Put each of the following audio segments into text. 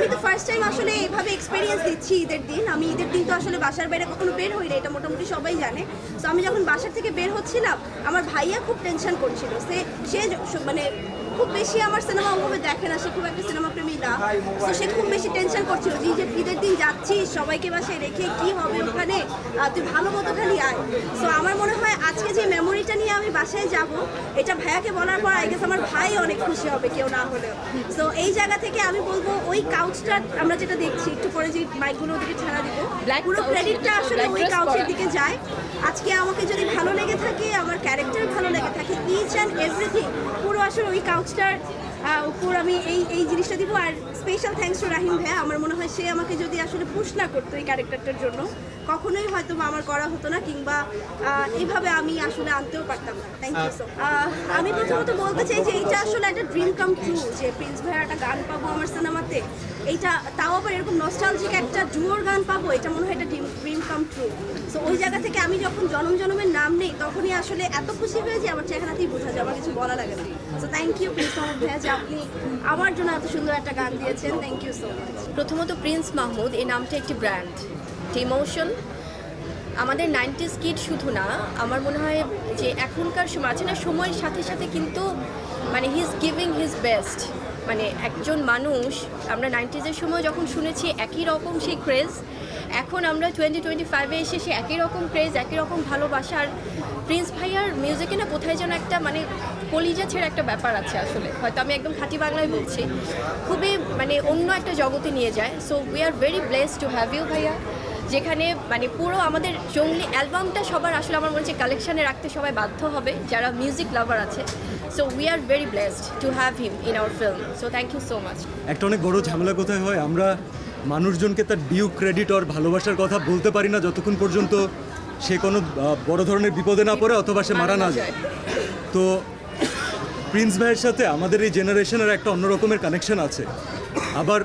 আমি তো first time আসলে এইভাবে এক্সপিরিয়েন্স দিচ্ছি ঈদের দিন। আমি ঈদের দিন তো আসলে বাসার বাইরে কখনো বের হই না, এটা মোটামুটি সবাই জানে। তো আমি যখন বাসার থেকে বের হচ্ছিলাম, আমার ভাইয়া খুব টেনশন করছিল। সে মানে খুব বেশি আমার সিনেমা ওভাবে দেখে না, সে খুব একটা সিনেমা প্রেমী না। তো সে খুব বেশি টেনশন করছিল যে ঈদের দিন যাচ্ছিস, সবাইকে বাসায় রেখে কি হবে ওখানে, তুই ভালো মতো খালি আয়। সো আমার মনে হয় আজকে যে মেমোরিটা নিয়ে আমি বাসায় যাব, এটা ভাইয়াকে বলার পর আই গেস আমার ভাই অনেক খুশি হবে, কেউ না হলেও। সো এই জায়গা থেকে আমি বলবো ওই কাউচটা আমরা যেটা দেখছি, একটু পরে যে মাইকগুলো ওদিকে ছাড়া দিব, পুরো ক্রেডিটটা আসলে ওই কাউচের দিকে যায়। আজকে আমাকে যদি ভালো লেগে থাকে, আমার ক্যারেক্টার ভালো লেগে থাকে, ইচ অ্যান্ড এভরিথিং পুরো আসলে ওই কাউচটার উপর আমি এই জিনিসটা দিব। আর স্পেশাল থ্যাঙ্কস টু রাহিম ভাইয়া। আমার মনে হয় সে আমাকে যদি আসলে পুশ না করতো এই ক্যারেক্টারটার জন্য, কখনোই হয়তো আমার করা হতো না, কিংবা এইভাবে আমি আসলে আনতেও পারতাম না। Thank you so. আমি প্রথমত বলতে চাই যে এইটা আসলে একটা ড্রিম কাম ট্রু, যে প্রিন্স ভাইয়ার একটা গান পাবো আমার সিনেমাতে, এইটা তাও আবার এরকম নস্টালজিক একটা ডুয়োর গান পাবো, এটা মনে হয় এটা ড্রিম কাম ট্রু। সো ওই জায়গা থেকে আমি যখন জনম জনমের নাম নেই, তখনই আসলে এত খুশি হয়ে যে আমার চেহারাতেই বোঝা যায়, আমার কিছু বলা লাগে না। So thank you Prince Mahmud ভাইয়া যে আপনি আমার জন্য এত সুন্দর একটা গান দিয়েছেন। Thank you so much. প্রথমত প্রিন্স মাহমুদ এই নামটা একটি ব্র্যান্ড, ইমোশন। আমাদের 90s কিড শুধু না, আমার মনে হয় যে এখনকার সময় আছে না, সময়ের সাথে সাথে কিন্তু মানে he is giving his best. মানে একজন মানুষ, আমরা 90s-এর সময় যখন শুনেছি একই রকম সেই ক্রেজ, এখন আমরা 2025-এ এসে সে একই রকম ক্রেজ, একই রকম ভালোবাসা। আর প্রিন্স ভাইয়ার মিউজিকে না কোথায় যেন একটা মানে কলিজা ছেড়ে একটা ব্যাপার আছে আসলে, হয়তো আমি একদম খাঁটি বাংলায় বলছি, খুবই মানে অন্য একটা জগতে নিয়ে যায়। So we are very blessed to have you ভাইয়া, যেখানে মানে পুরো আমাদের জঙ্গলি অ্যালবামটা সবার আসলে আমার মনে হচ্ছে কালেকশানে রাখতে সবাই বাধ্য হবে যারা মিউজিক লাভার আছে। So we are very blessed to have him in our film. So thank you so much. একটা অনেক বড় ঝামেলা কোথায় হয়, আমরা মানুষজনকে তার ডিউ ক্রেডিট আর ভালোবাসার কথা বলতে পারি না যতক্ষণ পর্যন্ত সে কোনো বড় ধরনের বিপদে না পড়ে অথবা সে মারা না যায়। তো প্রিন্স ভাইয়ের সাথে আমাদের এই জেনারেশনের একটা অন্য রকমের কানেকশন আছে, আবার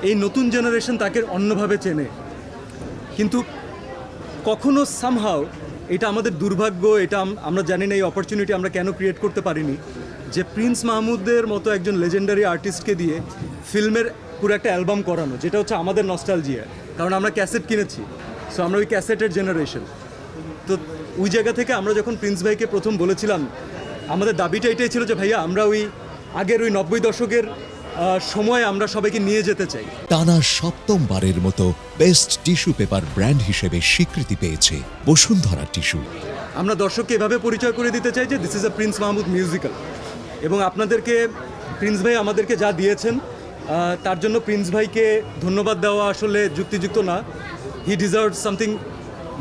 এই নতুন জেনারেশন তাকে অন্যভাবে চেনে। কিন্তু কখনো সামহাও এটা আমাদের দুর্ভাগ্য, এটা আমরা জানি না এই অপরচুনিটি আমরা কেন ক্রিয়েট করতে পারিনি, যে প্রিন্স মাহমুদের মতো একজন লেজেন্ডারি আর্টিস্টকে দিয়ে ফিল্মের পুরো একটা অ্যালবাম করানো, যেটা হচ্ছে আমাদের নস্টালজিয়া, কারণ আমরা ক্যাসেট কিনেছি। সো আমরা ওই ক্যাসেটের জেনারেশন। তো ওই জায়গা থেকে আমরা যখন প্রিন্স ভাইকে প্রথম বলেছিলাম, আমাদের দাবিটা এটাই ছিল যে ভাইয়া আমরা ওই আগের ওই 90 দশকের সময় আমরা সবাইকে নিয়ে যেতে চাই। টানা সপ্তমবারের মতো বেস্ট টিস্যু পেপার ব্র্যান্ড হিসেবে স্বীকৃতি পেয়েছে বসুন্ধরা টিস্যু। আমরা দর্শককে এভাবে পরিচয় করে দিতে চাই যে this is a Prince Mahmud musical. এবং আপনাদেরকে প্রিন্স ভাই আমাদেরকে যা দিয়েছেন তার জন্য প্রিন্স ভাইকে ধন্যবাদ দেওয়া আসলে যুক্তিযুক্ত না। হি deserve something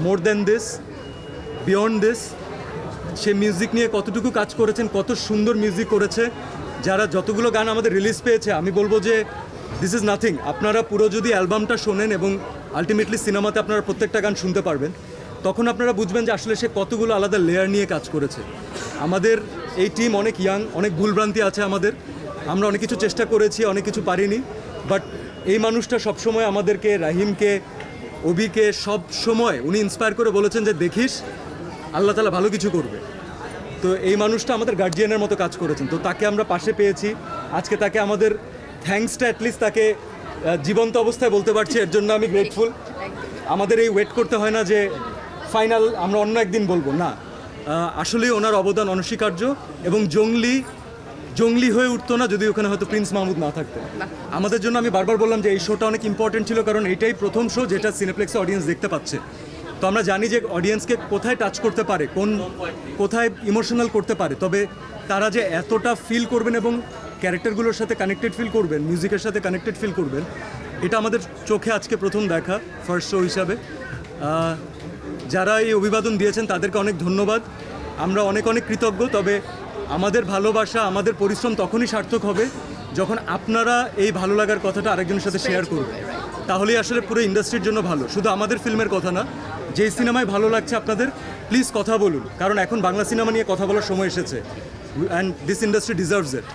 more than this, beyond this. Say music নিয়ে কতটুকু কাজ করেছেন, কত সুন্দর মিউজিক করেছে। যারা যতগুলো গান আমাদের রিলিজ পেয়েছে, আমি বলবো যে দিস ইজ নাথিং। আপনারা পুরো যদি অ্যালবামটা শোনেন এবং আলটিমেটলি সিনেমাতে আপনারা প্রত্যেকটা গান শুনতে পারবেন, তখন আপনারা বুঝবেন যে আসলে সে কতগুলো আলাদা লেয়ার নিয়ে কাজ করেছে। আমাদের এই টিম অনেক ইয়াং, অনেক ভুলভ্রান্তি আছে আমাদের, আমরা অনেক কিছু চেষ্টা করেছি, অনেক কিছু পারিনি। বাট এই মানুষটা সবসময় আমাদেরকে, রাহিমকে, অভিকে সব সময় উনি ইন্সপায়ার করে বলেছেন যে দেখিস আল্লাহ তাআলা ভালো কিছু করবে। তো এই মানুষটা আমাদের গার্জিয়ানের মতো কাজ করেছেন, তো তাকে আমরা পাশে পেয়েছি। আজকে তাকে আমাদের থ্যাঙ্কসটা অ্যাটলিস্ট তাকে জীবন্ত অবস্থায় বলতে পারছি, এর জন্য আমি গ্রেটফুল। আমাদের এই ওয়েট করতে হয় না যে ফাইনাল আমরা অন্য একদিন বলবো না। আসলেই ওনার অবদান অনস্বীকার্য, এবং জঙ্গলি হয়ে উঠতো না যদি ওখানে হয়তো প্রিন্স মাহমুদ না থাকতেন। আমাদের জন্য আমি বারবার বললাম যে এই শোটা অনেক ইম্পর্টেন্ট ছিল, কারণ এটাই প্রথম শো যেটা সিনেপ্লেক্সে অডিয়েন্স দেখতে পাচ্ছে। তো আমরা জানি যে অডিয়েন্সকে কোথায় টাচ করতে পারে, কোথায় ইমোশনাল করতে পারে, তবে তারা যে এতটা ফিল করবেন এবং ক্যারেক্টারগুলোর সাথে কানেক্টেড ফিল করবেন, মিউজিকের সাথে কানেক্টেড ফিল করবেন, এটা আমাদের চোখে আজকে প্রথম দেখা ফার্স্ট শো হিসাবে। যারা এই অভিবাদন দিয়েছেন তাদেরকে অনেক ধন্যবাদ, আমরা অনেক অনেক কৃতজ্ঞ। তবে আমাদের ভালোবাসা, আমাদের পরিশ্রম তখনই সার্থক হবে যখন আপনারা এই ভালো লাগার কথাটা আরেকজনের সাথে শেয়ার করবেন, তাহলেই আসলে পুরো ইন্ডাস্ট্রির জন্য ভালো। শুধু আমাদের ফিল্মের কথা না, যেই সিনেমায় ভালো লাগছে আপনাদের, প্লিজ কথা বলুন, কারণ এখন বাংলা সিনেমা নিয়ে কথা বলার সময় এসেছে, and this industry deserves it.